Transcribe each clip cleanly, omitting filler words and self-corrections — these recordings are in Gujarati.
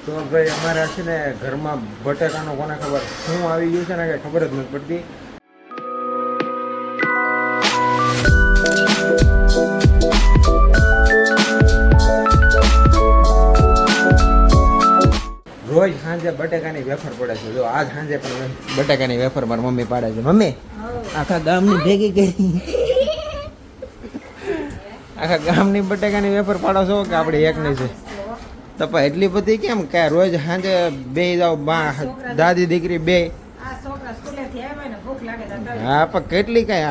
તો ભાઈ અમારા છે ને ઘરમાં બટેકાનો કોને ખબર શું આવી ગયું છે ને કે ખબર જ નથી પડતી. રોજ સાંજે બટેકાની વેફર પડે છે. જો આજ સાંજે પણ બટેકાની વેફર મારી મમ્મી પાડે છે. મમ્મી આખા ગામની ભેગી કરી આખા ગામની બટેકાની વેફર પાડો છો કે આપણે એક નહીં છે? તપા એટલી બધી કેમ કે રોજ સાંજે બે જાવ દાદી દીકરી બે? હા પણ કેટલી કઈ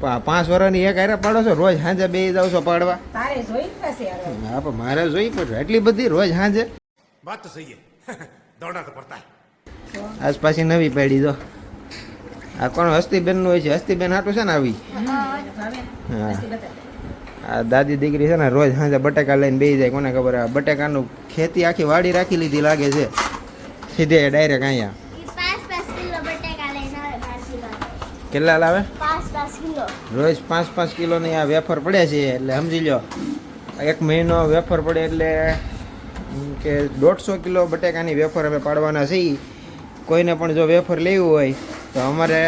5 વર્ષની એક હારે પાડો છો? રોજ સાંજે બે જાવ છો પાડવા? હા પણ મારે જોઈ પડે એટલી બધી રોજ સાંજે. વાત તો સહી હે, દોડના તો પડતા હે. આજ પાછી નવી પાડી દો. આ કોણ હસ્તીબેન નું હોય છે? હસ્તીબેન હાટું છે ને આવી? હા આ દાદી દીકરી છે ને રોજ સાંજે બટેકા લઈને બેસી જાય. કોને ખબર આ બટેકાનું ખેતી આખી વાડી રાખી લીધી લાગે છે સીધે ડાયરેક્ટ અહીંયા. કેટલા લાવે? 5 કિલો. રોજ 5 કિલોની આ વેફર પડે છે એટલે સમજી લો 1 મહિનો વેફર પડે એટલે કે 150 કિલો બટેકાની વેફર અમે પાડવાના છીએ. કોઈને પણ જો વેફર લેવું હોય તો અમારે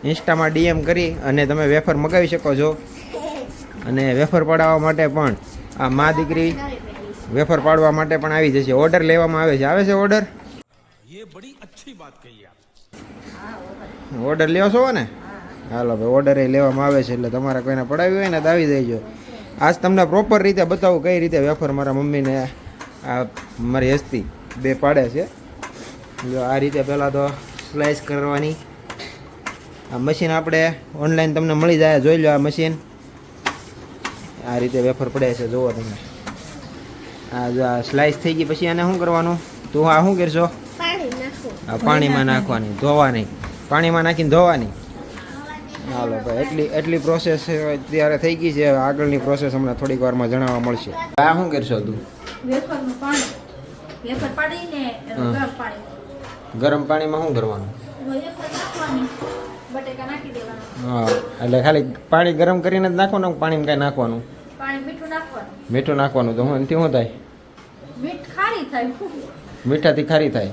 ઇન્સ્ટામાં ડીએમ કરી અને તમે વેફર મગાવી શકો છો. અને વેફર પાડવા માટે પણ આ મા દીકરી વેફર પાડવા માટે પણ આવી જશે. ઓર્ડર લેવામાં આવે છે. આવે છે ઓર્ડર? ये बड़ी अच्छी बात कही आप. ઓર્ડર લેવો છો ને? હાલો ભાઈ ઓર્ડર એ લેવામાં આવે છે એટલે તમારે કોઈને પડાવી હોય ને તો આવી દેજો. આજ તમને પ્રોપર રીતે બતાવું કઈ રીતે વેફર મારા મમ્મીને આ મારી હસ્તી બે પાડે છે. જો આ રીતે પહેલાં તો સ્લાઇસ કરવાની. આ મશીન આપણે ઓનલાઈન તમને મળી જાય, જોઈ લો. આ મશીન આ રીતે વેફર પડે છે જુઓ તમે. આ જો આ સ્લાઇસ થઈ ગઈ પછી આને શું કરવાનું? તો આ શું કરશો? આ પાણીમાં નાખવાની, ધોવાની. પાણીમાં નાખીને ધોવાની. હાલો ભાઈ એટલી પ્રોસેસ અત્યારે થઈ ગઈ છે. આગળની પ્રોસેસ હમણાં થોડીક વારમાં જણાવવા મળશે. આ શું કરશો તું? ગરમ પાણીમાં શું કરવાનું? હા એટલે ખાલી પાણી ગરમ કરીને જ નાખવાનું? પાણીમાં કઈ નાખવાનું? મીઠું નાખવાનું. તો એનાથી શું થાય? મીઠાથી ખારી થાય.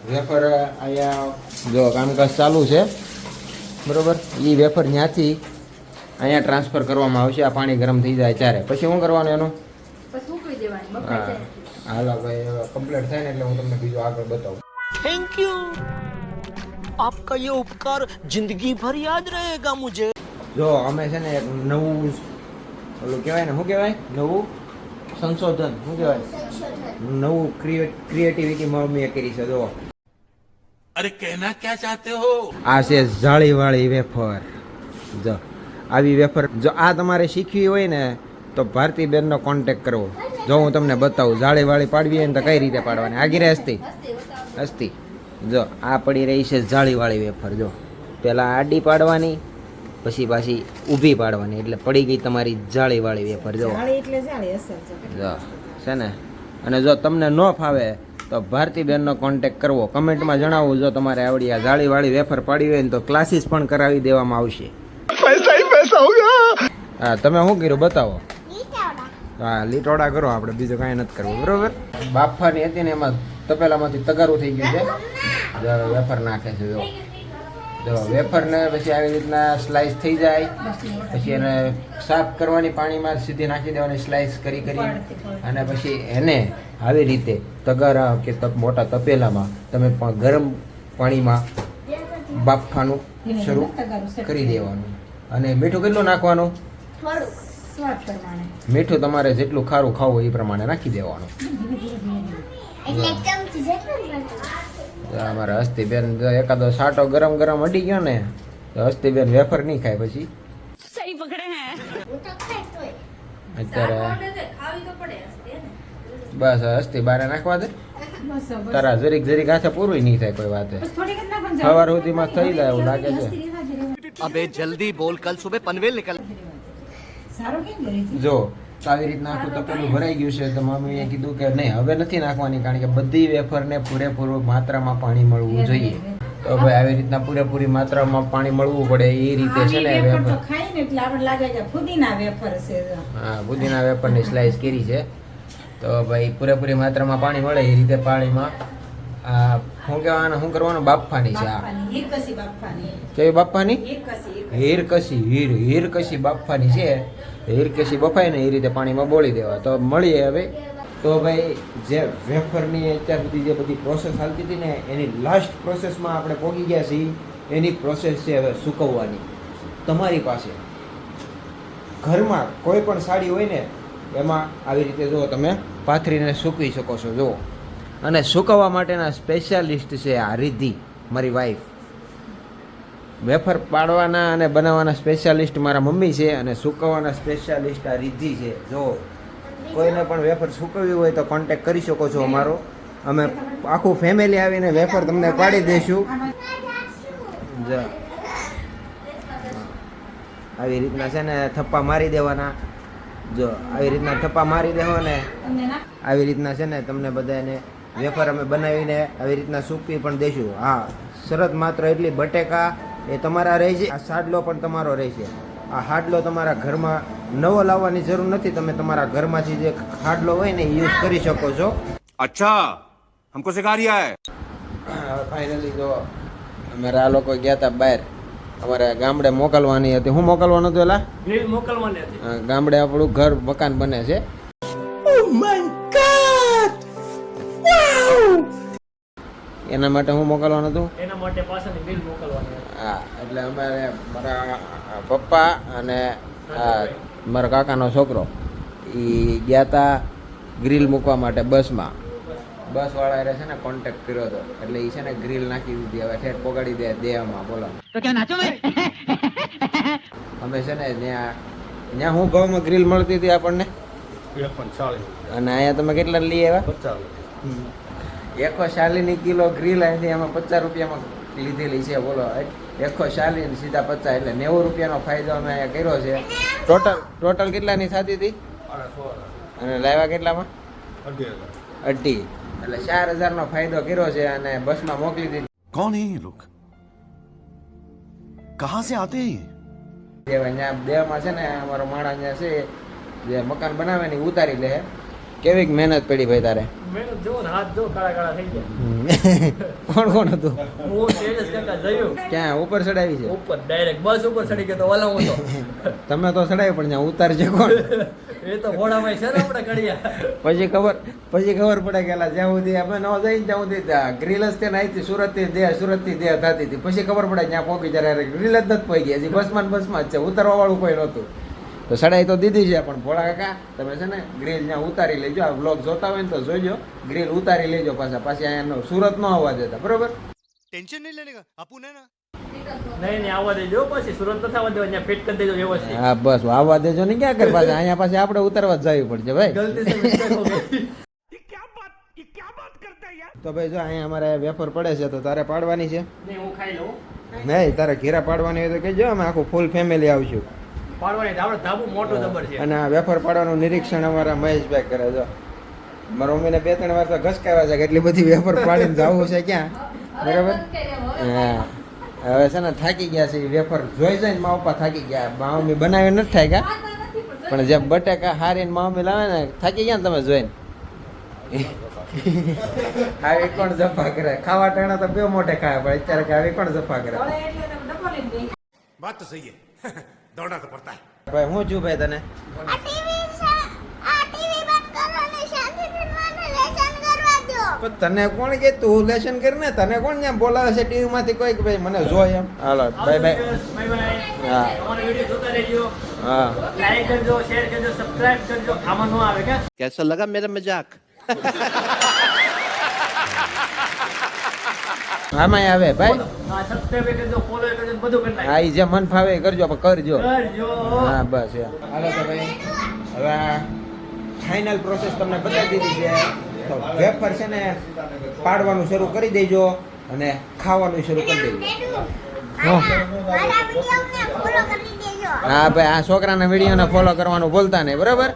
વેફર અહીંયા જો કામકાજ ચાલુ છે બરોબર. એ વેફર ત્યાંથી અહીંયા ટ્રાન્સફર કરવામાં આવશે. આ પાણી ગરમ થઈ જાય ત્યારે પછી શું કરવાનું એનું? હા હાલો ભાઈ કમ્પ્લીટ થાય ને એટલે હું તમને બીજું આગળ બતાવું. थैंक यू आपका ये उपकार जिंदगी भर याद रहेगा मुझे. જો અમે છે ને એક નવું ઓલું કહેવાય ને શું કહેવાય? નવું સંશોધન શું કહેવાય? નવું ક્રિએટિવિટી મમ્મીએ કરી છે. જો अरे कहना क्या चाहते हो? આ છે જાળીવાળી વેફર. જો આવી વેફર જો આ તમારે શીખવી હોય ને તો ભારતીબેનનો કોન્ટેક કરવો. જો હું તમને બતાવું જાળીવાળી પાડવી હોય ને તો કઈ રીતે પાડવાની. આગી હસ્તી જો આ પડી રહી છે જાળીવાળી વેફર. જો પહેલાં આડી પાડવાની પછી પાછી ઊભી પાડવાની એટલે પડી ગઈ તમારી જાળીવાળી વેફર. જો જો છે ને. અને જો તમને ન ફાવે તો ભારતીબેનનો કોન્ટેક કરવો. કમેન્ટમાં જણાવવું જો તમારે આવડી આ જાળીવાળી વેફર પાડી હોય ને તો ક્લાસીસ પણ કરાવી દેવામાં આવશે. હા તમે શું કર્યું બતાવો? હા લીટોડા કરો આપણે, બીજું કાંઈ નથી કરવું બરોબર. બાફાની હતી ને એમાં તપેલામાંથી તગારું થઈ ગયું છે. જો વેફર નાખે છે. જો વેફરને પછી આવી રીતના સ્લાઇસ થઈ જાય પછી એને સાફ કરવાની, પાણીમાં સીધી નાખી દેવાની સ્લાઇસ કરી અને પછી એને આવી રીતે તગારા કે મોટા તપેલામાં તમે પણ ગરમ પાણીમાં બાફવાનું શરૂ કરી દેવાનું. અને મીઠું કેટલું નાખવાનું? મીઠું તમારે જેટલું ખારું ખાવું એ પ્રમાણે નાખી દેવાનું. અમારા હસ્તીબેન એકાદો સાટો ગરમ અડી ગયો ને તો હસ્તીબેન વેફર નહીં ખાય પછી. અત્યારે બસ હસ્તી બારે નાખવા દે. તારા જરીક હાથે પૂરું નહીં થાય કોઈ વાતે. સવાર સુધીમાં થઈ જાય એવું લાગે છે. अबे जल्दी बोल कल सुबह पनवेल निकल. જો આવી રીતના આખું તપેલું ભરાઈ ગયું છે તો મમ્મીએ કીધું કે નહીં હવે નથી નાખવાની, કારણ કે બધી વેફરને પૂરેપૂરું માત્રામાં પાણી મળવું જોઈએ. તો ભાઈ આવી રીતના પૂરેપૂરી માત્રામાં પાણી મળવું પડે એ રીતે છે ને વેફર. હા પુદીના વેફરની સ્લાઇસ કરી છે તો ભાઈ પૂરેપૂરી માત્રામાં પાણી મળે એ રીતે પાણીમાં આ શું કહેવાનું, શું કરવાનું, બાફવાની છે. આ કેવી બાફવાની? હીરકસી બાફવાની છે. હીરકસી બફાય ને એ રીતે પાણીમાં બોળી દેવા. તો મળીએ હવે. તો ભાઈ જે વેફરની અત્યાર સુધી જે બધી પ્રોસેસ ચાલતી હતી ને એની લાસ્ટ પ્રોસેસમાં આપણે પહોંચી ગયા છીએ. એની પ્રોસેસ છે હવે સૂકવવાની. તમારી પાસે ઘરમાં કોઈ પણ સાડી હોય ને એમાં આવી રીતે જો તમે પાથરીને સૂકવી શકો છો. જો અને સૂકવવા માટેના સ્પેશિયાલિસ્ટ છે આ રિદ્ધિ, મારી વાઈફ. વેફર પાડવાના અને બનાવવાના સ્પેશિયાલિસ્ટ મારા મમ્મી છે અને સૂકવવાના સ્પેશિયાલિસ્ટ આ રિદ્ધિ છે. જો કોઈને પણ વેફર સૂકવવી હોય તો કોન્ટેક્ટ કરી શકો છો અમારો. અમે આખું ફેમિલી આવીને વેફર તમને પાડી દઈશું. જો આવી રીતના છે ને થપ્પા મારી દેવાના. જો આવી રીતના થપ્પા મારી દેવો ને આવી રીતના છે ને તમને બધાને વેફર અમે બનાવીને આવી રીતના સૂકવી પણ દઈશું. હા, શરત માત્ર એટલી, બટેકા એ તમારા રહેશે, આ સાડલો પણ તમારો રહેશે. આ હાડલો તમારા ઘરમાં નવો લાવવાની જરૂર નથી. તમે તમારા ઘરમાંથી જે હાડલો હોય ને એ યુઝ કરી શકો છો. अच्छा हमको सिखा रिया है. ફાઇનલી જો અમારા આ લોકો ગયા હતા બહાર, અમારે ગામડે મોકલવાની હતી. શું મોકલવાનું હતું એલા? ગ્રીલ મોકલવાની હતી. ગામડે આપણું ઘર મકાન બને છે. એના માટે હું મોકલવાનું હતું? એના માટે પાછળની બિલ મોકલવાની હતી. હા, એટલે અમારે મારા પપ્પા અને મારા કાકાનો છોકરો એ ગયા હતા ગ્રીલ મૂકવા માટે બસમાં. બસવાળાએ છે ને કોન્ટેક્ટ કર્યો હતો એટલે એ છે ને ગ્રીલ નાખી દીધી. હવે ઠેઠ પોગાડી દે દેવામાં. બોલો તો ક્યાં નાચો અમે છે ને ત્યાં હું ભાવમાં ગ્રીલ મળતી હતી આપણને 140 અને અહીંયા તમે કેટલા લઈ આવ્યા? 140 કિલો ગ્રીલ અહીંથી આમાં 50 રૂપિયામાં લીધેલી છે. બોલો 140 ને સીધા 50 એટલે 90 રૂપિયાનો ફાયદો અમે અહીંયા કર્યો છે. ટોટલ કેટલાની થતી હતી અને લાવ્યા કેટલામાં? 2.5 એટલે 4000 નો ફાયદો કર્યો છે અને બસમાં મોકલી દીધી. कौन है ये लोग कहाँ से आते हैं ત્યાં દેવામાં છે ને અમારો માણસ ત્યાં છે જે મકાન બનાવે ને ઈ ઉતારી લે. કેવીક મહેનત પડી ભાઈ તારે? મહેનત જો ને હાથ જો કાળા કાળા થઈ ગયા. કોણ કોણ હતું? હું તેજસ કરતા જયું. ક્યાં ઉપર ચડાવી છે? ઉપર ડાયરેક્ટ બસ ઉપર ચડી ગયો તો ઓલા હું તો. તમે તો ચડાવી પણ ત્યાં ઉતારજે કોણ? એ તો ઘોડામાં છે ને આપણે કડિયા. પછી ખબર પડે કે જ્યાં સુધી અમે ન જઈને ત્યાં સુધી ગ્રીલ જ ત્યાં આવી હતી. સુરત થી દેહ થતી હતી. પછી ખબર પડે ત્યાં પહોંચી જ્યારે ગ્રીલ જ નથી પહોંચી ગયા. હજી બસમાં જ છે, ઉતારવા વાળું કોઈ નહોતું. તો સડાઈ તો દીધી છે પણ ભોળા કાકા તમે છે ને ગ્રીલ ત્યાં ઉતારી લેજો. આ વ્લોગ જોતા હોય ને તો જોજો, ગ્રીલ ઉતારી લેજો. પાછી અહીંયા સુરત ન આવવા દેતા, બરોબર? टेंशन नहीं लेने का अपन है ना. નહીં આવવા દેજો. પછી સુરત નથી આવવા દેવા, ત્યાં ફિટ કરી દેજો વ્યવસ્થિત. હા બસ આવવા દેજો ને. ક્યાં કર પાછા અહીંયા પાછી આપણે ઉતારવા જ જવી પડશે ભાઈ. ગલતી સે મિસ્ટેક હો ગઈ. તો ભાઈ જો અહીંયા અમારે વેફર પડે છે તો તારે પાડવાની છે? નહીં હું ખાઈ લઉં. નહીં, તારે ઘેરા પાડવાની હોય તો કહેજો, અમે આખું ફૂલ ફેમિલી આવશું. પાડવાની આપણે ધાબુ મોટો જબર છે. અને આ વેફર પાડવાનું નિરીક્ષણ અમારા મહેશભાઈ કરે. જો મારા મમ્મીને 2-3 વાર તો ઘસકાવ્યા છે કે એટલી બધી વેફર પાડીને જવું છે ક્યાં, બરાબર? હા, હવે છે ને થાકી ગયા છે. વેફર જોઈ જાય ને મા પપ્પા થાકી ગયા. મા મમ્મી બનાવી નથી થાક્યા પણ જેમ બટેકા હારીને મા મમ્મી લાવે ને થાકી ગયા ને તમે જોઈને. આવી કોણ જફા કરે? ખાવા ટાણા તો બે મોટે ખાય પણ અત્યારે કે આવી કોણ જફા કરે? बात तो सही है. दौड़ना तो पड़ता है. ભાઈ હું છું ભાઈ તને? પણ તને કોણ કે તું લેશન કર ને? તને કોણ ત્યાં બોલાવે છે ટીવી માંથી કોઈ કે ભાઈ મને જોય એમ? હાલો બાય બાય. હા અમારો વિડિયો જોતા રહેજો. હા, લાઈક કરજો, શેર કરજો, સબસ્ક્રાઇબ કરજો. આમાં નો આવે કે कैसा लगा मेरा मजाक. આમાં આવે ભાઈ. હા સબસ્ક્રાઇબ કરજો, ફોલો કરજો, બધું કરી નાખજો. હા ઈ જે મન ફાવે એ કરજો પણ કરજો. કરજો. હા બસ યાર. હાલો તો ભાઈ હવે ફાઇનલ પ્રોસેસ તમને બતાવી દીધી છે. તો વેફર છે ને પાડવાનું શરૂ કરી દેજો અને ખાવાનું શરૂ કરી દેજો. હા ભાઈ આ છોકરાના વિડીયોને ફોલો કરવાનું ભૂલતા નહીં, બરાબર?